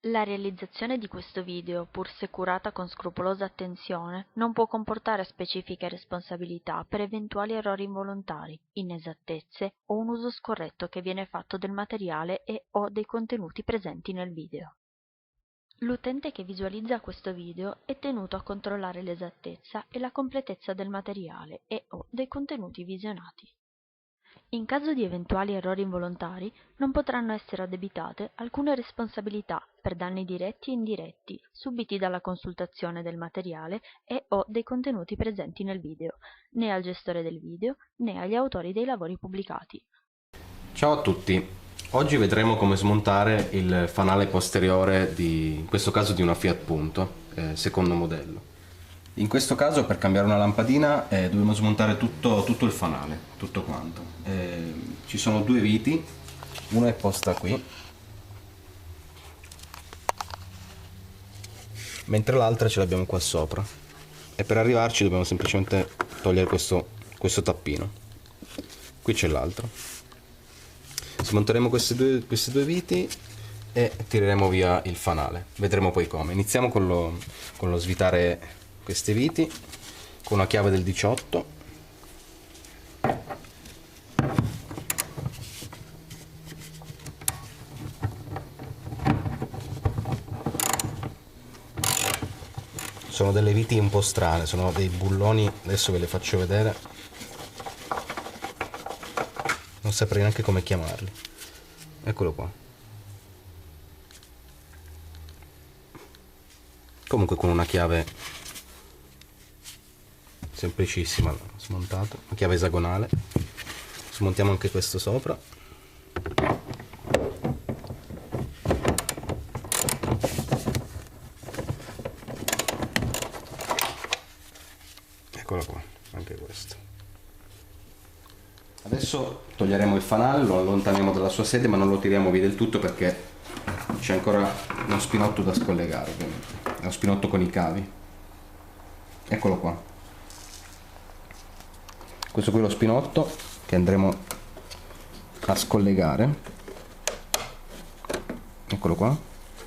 La realizzazione di questo video, pur se curata con scrupolosa attenzione, non può comportare specifiche responsabilità per eventuali errori involontari, inesattezze o un uso scorretto che viene fatto del materiale o dei contenuti presenti nel video. L'utente che visualizza questo video è tenuto a controllare l'esattezza e la completezza del materiale o dei contenuti visionati. In caso di eventuali errori involontari non potranno essere addebitate alcune responsabilità per danni diretti e indiretti subiti dalla consultazione del materiale o dei contenuti presenti nel video, né al gestore del video né agli autori dei lavori pubblicati. Ciao a tutti, oggi vedremo come smontare il fanale posteriore in questo caso di una Fiat Punto, secondo modello. In questo caso per cambiare una lampadina dobbiamo smontare tutto il fanale, tutto quanto. Ci sono due viti, una è posta qui, mentre l'altra ce l'abbiamo qua sopra. E per arrivarci dobbiamo semplicemente togliere questo tappino. Qui c'è l'altro. Smonteremo queste due viti e tireremo via il fanale. Vedremo poi come. Iniziamo con lo svitare queste viti con una chiave del 18. Sono delle viti un po' strane, sono dei bulloni, adesso ve le faccio vedere. Non saprei neanche come chiamarli. Eccolo qua. Comunque con una chiave semplicissima l'ho smontato, una chiave esagonale. Smontiamo anche questo sopra. Eccolo qua, anche questo. Adesso toglieremo il fanale, lo allontaniamo dalla sua sede, ma non lo tiriamo via del tutto perché c'è ancora uno spinotto da scollegare, ovviamente. È uno spinotto con i cavi. Eccolo qua. Questo qui è lo spinotto che andremo a scollegare. Eccolo qua.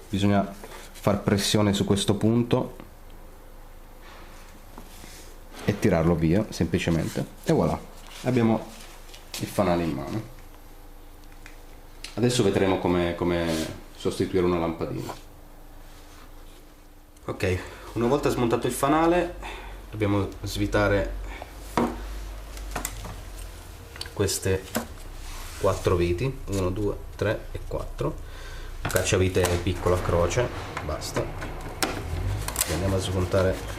Bisogna far pressione su questo punto e tirarlo via semplicemente. E voilà, abbiamo il fanale in mano. Adesso vedremo come sostituire una lampadina. Ok, una volta smontato il fanale dobbiamo svitare queste 4 viti, 1, 2, 3 e 4, un cacciavite piccolo a croce, basta. E andiamo a smontare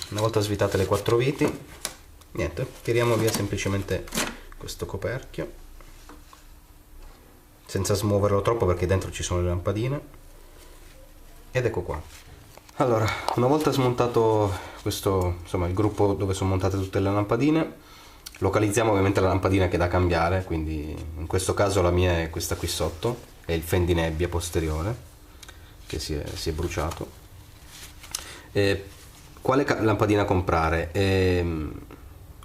una volta svitate le 4 viti, niente, tiriamo via semplicemente questo coperchio senza smuoverlo troppo perché dentro ci sono le lampadine, ed ecco qua. Allora, una volta smontato questo, insomma, il gruppo dove sono montate tutte le lampadine, localizziamo ovviamente la lampadina che è da cambiare, quindi in questo caso la mia è questa qui sotto, è il fendinebbia posteriore che si è bruciato. Quale lampadina comprare?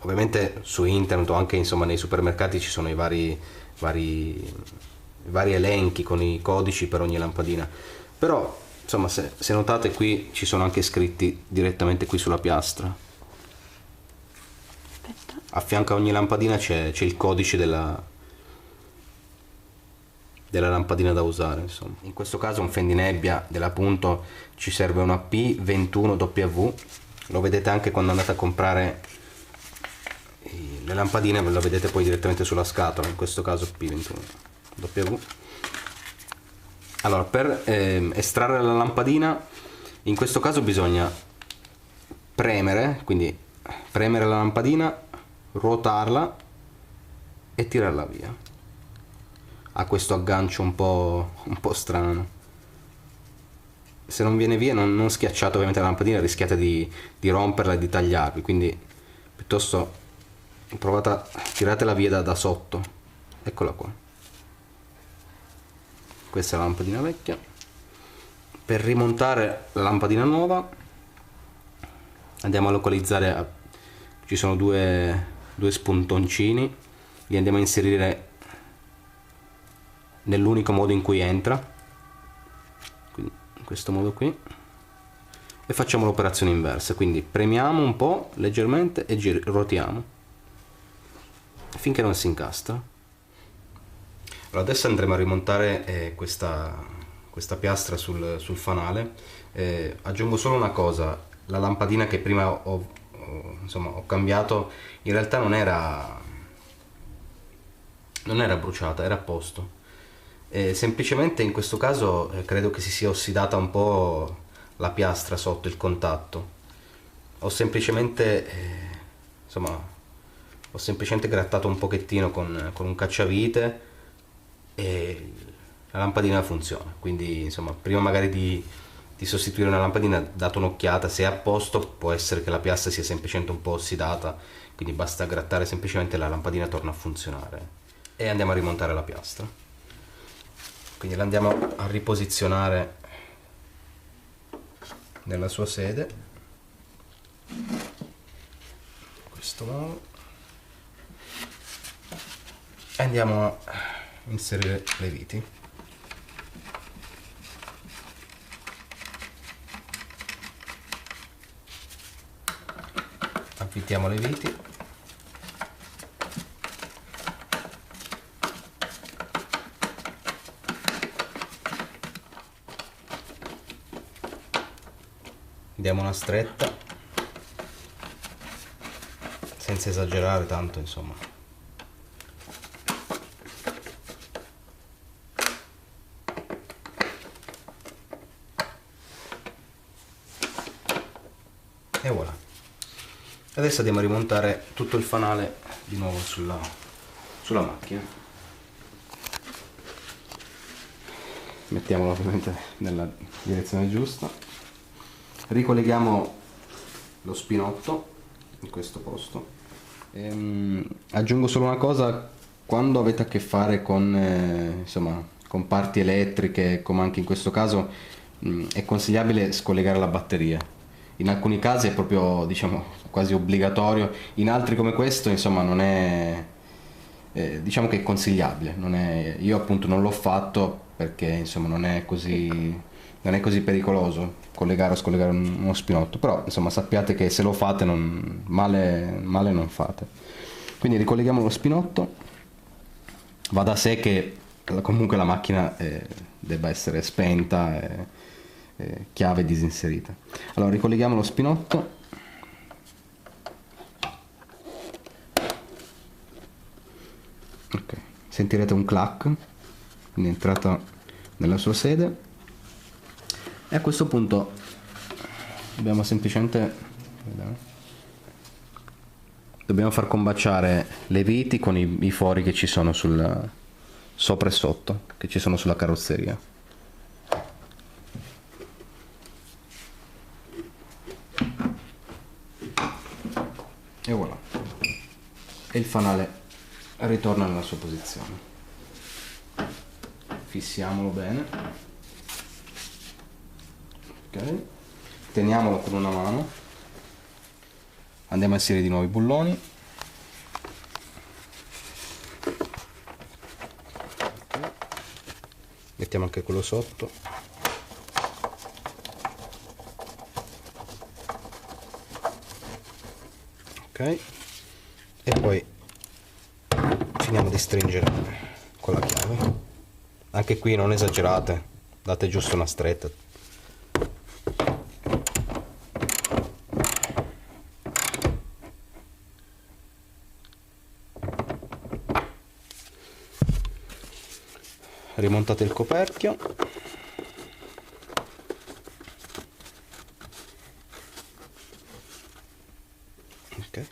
Ovviamente su internet o anche insomma nei supermercati ci sono i vari elenchi con i codici per ogni lampadina, però insomma se notate qui ci sono anche scritti direttamente qui sulla piastra. Aspetta. A fianco a ogni lampadina c'è il codice della lampadina da usare, insomma. In questo caso un fendinebbia della Punto ci serve una P21W, lo vedete anche quando andate a comprare le lampadine, lo vedete poi direttamente sulla scatola, in questo caso P21W. Allora, per estrarre la lampadina in questo caso bisogna premere, quindi premere la lampadina, ruotarla e tirarla via. Ha questo aggancio un po' strano. Se non viene via, non schiacciate ovviamente la lampadina, rischiate di romperla e di tagliarvi, quindi piuttosto provate a tiratela via da sotto. Eccola qua. questa è la lampadina vecchia. Per rimontare la lampadina nuova andiamo a localizzare, ci sono due spuntoncini, li andiamo a inserire nell'unico modo in cui entra, quindi in questo modo qui, e facciamo l'operazione inversa, quindi premiamo un po' leggermente e ruotiamo finché non si incastra. Allora, adesso andremo a rimontare questa piastra sul fanale. Aggiungo solo una cosa: la lampadina che prima ho cambiato in realtà non era bruciata, era a posto. Semplicemente in questo caso credo che si sia ossidata un po' la piastra sotto il contatto. Ho semplicemente grattato un pochettino con un cacciavite e la lampadina funziona. Quindi insomma, prima magari di sostituire una lampadina, date un'occhiata, se è a posto. Può essere che la piastra sia semplicemente un po' ossidata, quindi basta grattare semplicemente e la lampadina torna a funzionare. E andiamo a rimontare la piastra, quindi la andiamo a riposizionare nella sua sede in questo modo e andiamo a inserire le viti. Affittiamo le viti . Diamo una stretta senza esagerare tanto, insomma. E voilà. Adesso andiamo a rimontare tutto il fanale di nuovo sulla macchina. Mettiamolo ovviamente nella direzione giusta. Ricolleghiamo lo spinotto in questo posto. Aggiungo solo una cosa: quando avete a che fare con con parti elettriche, come anche in questo caso, è consigliabile scollegare la batteria. In alcuni casi è proprio, quasi obbligatorio, in altri come questo, insomma, non è, diciamo che è consigliabile. Io appunto non l'ho fatto perché, insomma, non è così pericoloso collegare o scollegare uno spinotto, però insomma sappiate che se lo fate male non fate. Quindi ricolleghiamo lo spinotto. Va da sé che comunque la macchina debba essere spenta, chiave disinserita. Allora ricolleghiamo lo spinotto. Ok, sentirete un clack, quindi è entrato nella sua sede. E a questo punto dobbiamo semplicemente far combaciare le viti con i fori che ci sono sopra e sotto, che ci sono sulla carrozzeria. E voilà, e il fanale ritorna nella sua posizione. Fissiamolo bene. Ok, teniamolo con una mano, andiamo a inserire di nuovo i bulloni. Okay. Mettiamo anche quello sotto. Ok, e poi finiamo di stringere con la chiave. Anche qui non esagerate, date giusto una stretta. Rimontate il coperchio. Ok,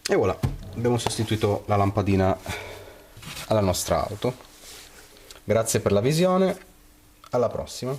e voilà, abbiamo sostituito la lampadina alla nostra auto. Grazie per la visione, alla prossima.